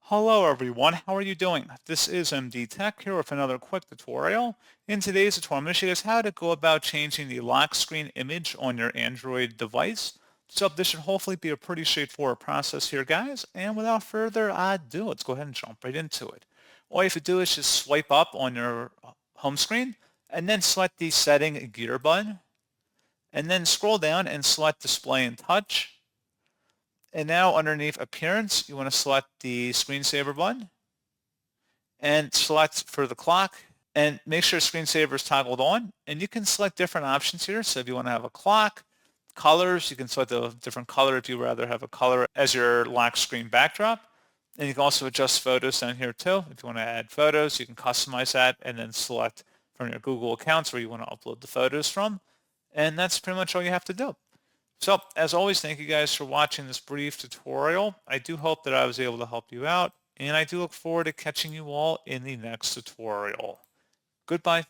Hello everyone, how are you doing? This is MD Tech here with another quick tutorial. In today's tutorial, I'm going to show you guys how to go about changing the lock screen image on your Android device. So this should hopefully be a pretty straightforward process here, guys. And without further ado, let's go ahead and jump right into it. All you have to do is just swipe up on your home screen and then select the setting gear button and then scroll down and select display and touch. And now underneath appearance, you want to select the screensaver button and select for the clock and make sure screensaver is toggled on. And you can select different options here. So if you want to have a clock, colors, you can select a different color if you rather have a color as your lock screen backdrop. And you can also adjust photos down here too. If you want to add photos, you can customize that and then select from your Google accounts where you want to upload the photos from. And that's pretty much all you have to do. So as always, thank you guys for watching this brief tutorial. I do hope that I was able to help you out, and I do look forward to catching you all in the next tutorial. Goodbye.